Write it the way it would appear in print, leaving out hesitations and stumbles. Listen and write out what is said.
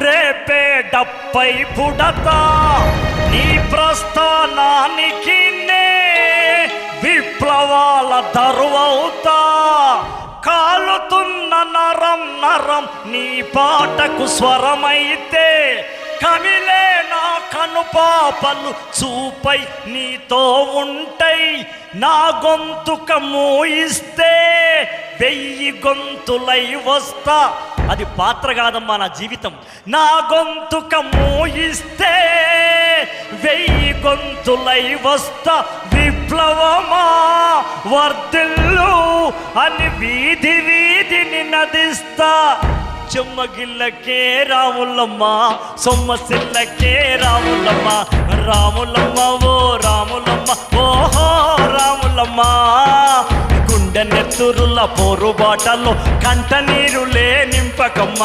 రేపే 70 పుడతా నీ ప్రస్థానానికి నే విప్లవాల దరువవుతా కాలుతున్న నరం నరం నీ పాటకు స్వరమైతే కమిలే నా కనుపాపలు చూపై నీతో ఉంటై నా గొంతుక మూయిస్తే 1000 గొంతులై వస్తా. అది పాత్ర కాదమ్మా, నా జీవితం. నా గొంతుక మూయిస్తే 1000 గొంతులై వస్తా. విప్లవమా వర్ధిల్లు అని వీధి వీధిని నదిస్తా. చెమ్మగిల్లకే రాములమ్మ, సొమ్మసిల్లకే రాములమ్మ, రాములమ్మ ఓ రాములమ్మ, ఓహో రాములమ్మ. గుండె నెత్తురుల పోరుబాటలో కంట నీరులే నింపకమ్మ.